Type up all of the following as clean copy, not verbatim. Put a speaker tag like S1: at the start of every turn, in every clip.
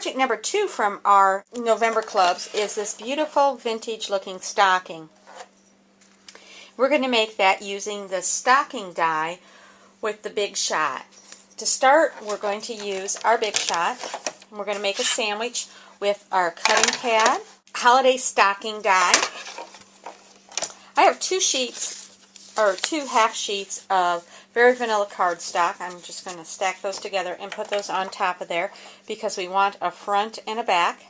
S1: project number 2 from our November clubs is this beautiful vintage looking stocking. We're going to make that using the stocking die with the Big Shot. To start, we're going to use our Big Shot. We're going to make a sandwich with our cutting pad, holiday stocking die. I have 2 sheets, or 2 half sheets of Very Vanilla cardstock. I'm just going to stack those together and put those on top of there because we want a front and a back.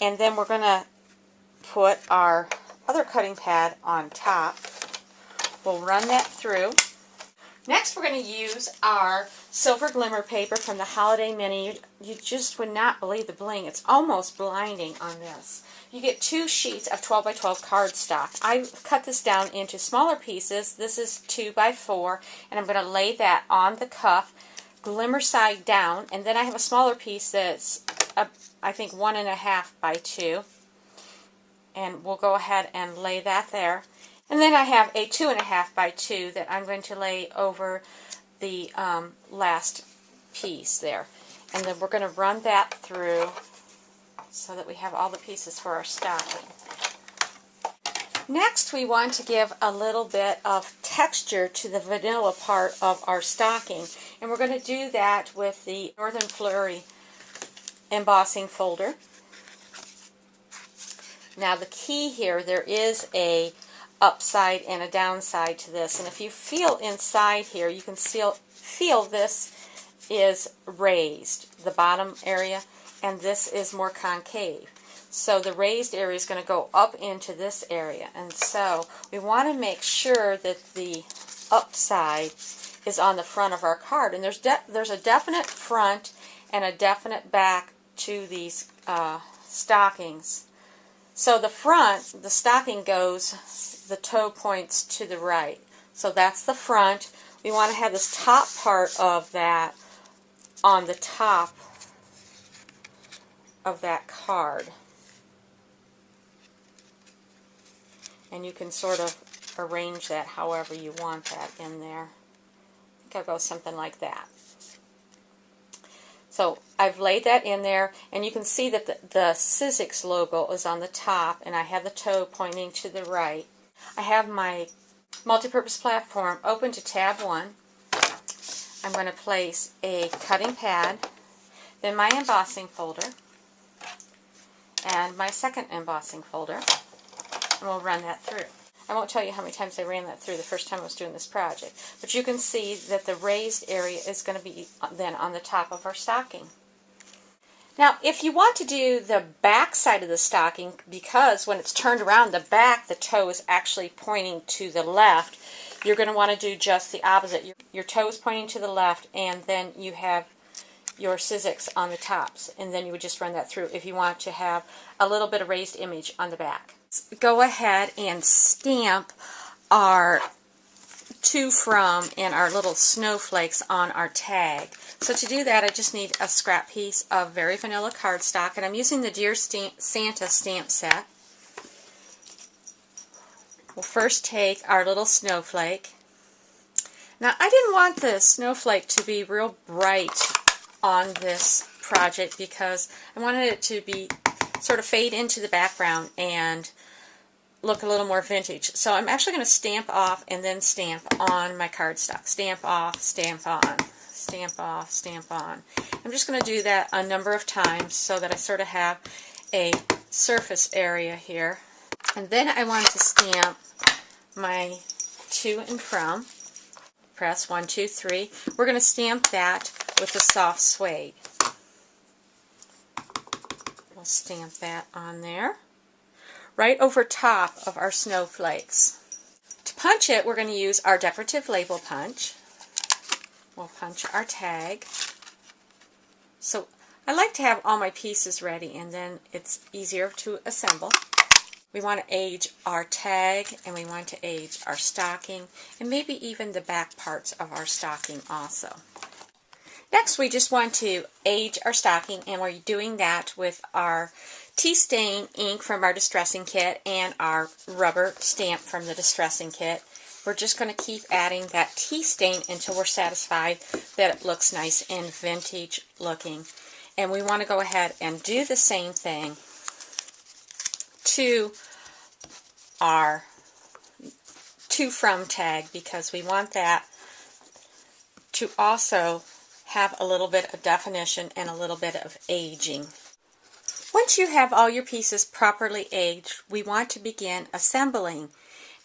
S1: And then we're going to put our other cutting pad on top. We'll run that through. Next, we're going to use our silver glimmer paper from the Holiday Mini. You just would not believe the bling. It's almost blinding on this. You get 2 sheets of 12 by 12 cardstock. I cut this down into smaller pieces. This is 2 by 4, and I'm going to lay that on the cuff, glimmer side down, and then I have a smaller piece that's, I think, 1.5 by 2, and we'll go ahead and lay that there. And then I have a 2.5 by 2 that I'm going to lay over the last piece there. And then we're going to run that through so that we have all the pieces for our stocking. Next, we want to give a little bit of texture to the vanilla part of our stocking. And we're going to do that with the Northern Flurry embossing folder. Now the key here, there is a upside and a downside to this, and if you feel inside here, you can feel this is raised, the bottom area, and this is more concave. So the raised area is going to go up into this area, and so we want to make sure that the upside is on the front of our card, and there's a definite front and a definite back to these stockings. So the front, the stocking goes, the toe points to the right. So that's the front. We want to have this top part of that on the top of that card. And you can sort of arrange that however you want that in there. I think I'll go something like that. So I've laid that in there, and you can see that the Sizzix logo is on the top, and I have the toe pointing to the right. I have my multi-purpose platform open to tab 1. I'm going to place a cutting pad, then my embossing folder, and my second embossing folder, and we'll run that through. I won't tell you how many times I ran that through the first time I was doing this project, but you can see that the raised area is going to be then on the top of our stocking. Now, if you want to do the back side of the stocking, because when it's turned around the back, the toe is actually pointing to the left, you're going to want to do just the opposite. Your toe is pointing to the left, and then you have your Sizzix on the tops, and then you would just run that through if you want to have a little bit of raised image on the back. Go ahead and stamp our to, from, and our little snowflakes on our tag. So to do that, I just need a scrap piece of Very Vanilla cardstock, and I'm using the Dear Santa stamp set. We'll first take our little snowflake. Now, I didn't want the snowflake to be real bright on this project because I wanted it to be sort of fade into the background and look a little more vintage. So I'm actually going to stamp off and then stamp on my cardstock. Stamp off, stamp on, stamp off, stamp on. I'm just going to do that a number of times so that I sort of have a surface area here. And then I want to stamp my to and from. Press 1, 2, 3. We're going to stamp that with the soft suede. We'll stamp that on there, right over top of our snowflakes. To punch it, we're going to use our decorative label punch. We'll punch our tag. So I like to have all my pieces ready, and then it's easier to assemble. We want to age our tag, and we want to age our stocking, and maybe even the back parts of our stocking also. Next, we just want to age our stocking, and we're doing that with our tea stain ink from our distressing kit and our rubber stamp from the distressing kit. We're just going to keep adding that tea stain until we're satisfied that it looks nice and vintage looking. And we want to go ahead and do the same thing to our to from tag, because we want that to also have a little bit of definition and a little bit of aging. Once you have all your pieces properly aged, we want to begin assembling.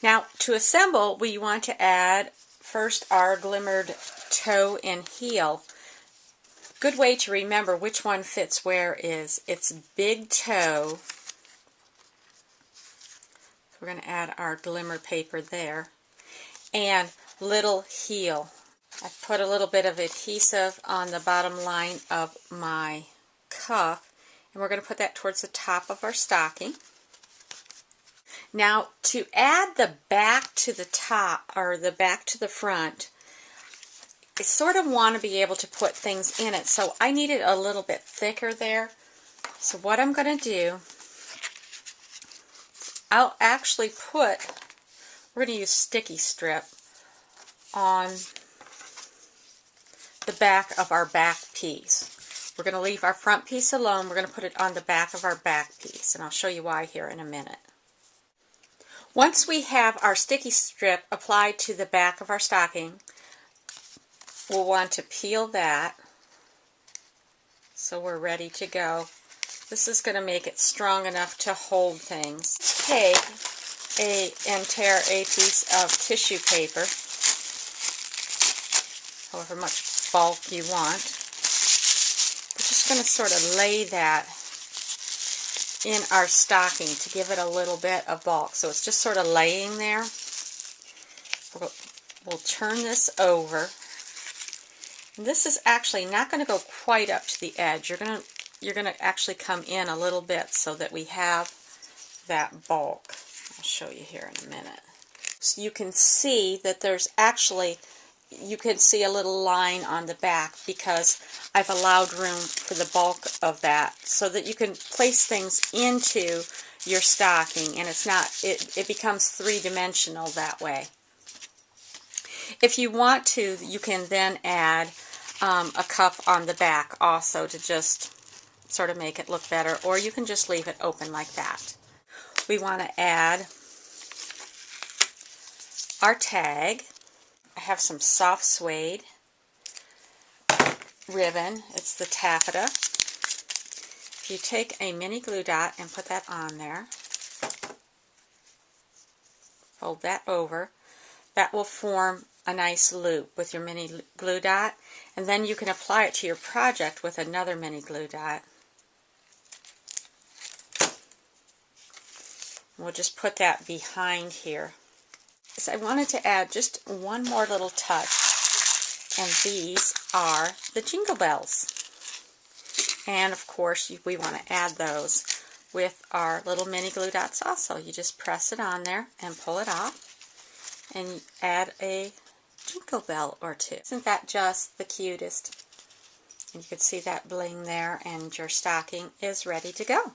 S1: Now, to assemble, we want to add first our glimmered toe and heel. Good way to remember which one fits where is it's big toe. We're going to add our glimmer paper there, and little heel. I put a little bit of adhesive on the bottom line of my cuff, and we're going to put that towards the top of our stocking. Now, to add the back to the top, or the back to the front, I sort of want to be able to put things in it, so I need it a little bit thicker there. So what I'm going to do, I'll actually we're going to use sticky strip on the back of our back piece. We're going to leave our front piece alone. We're going to put it on the back of our back piece, and I'll show you why here in a minute. Once we have our sticky strip applied to the back of our stocking, we'll want to peel that so we're ready to go. This is going to make it strong enough to hold things. Take and tear a piece of tissue paper, however much bulk you want. We're just going to sort of lay that in our stocking to give it a little bit of bulk. So it's just sort of laying there. We'll turn this over. And this is actually not going to go quite up to the edge. You're going to actually come in a little bit so that we have that bulk. I'll show you here in a minute. So you can see that there's actually, you can see a little line on the back because I've allowed room for the bulk of that so that you can place things into your stocking, and it's not, it becomes three-dimensional that way. If you want to, you can then add a cuff on the back also to just sort of make it look better, or you can just leave it open like that. We want to add our tag. I have some soft suede ribbon. It's the taffeta. If you take a mini glue dot and put that on there, fold that over, that will form a nice loop with your mini glue dot, and then you can apply it to your project with another mini glue dot. We'll just put that behind here. So I wanted to add just one more little touch, and these are the jingle bells. And of course we want to add those with our little mini glue dots also. You just press it on there and pull it off, and add a jingle bell or two. Isn't that just the cutest? And you can see that bling there, and your stocking is ready to go.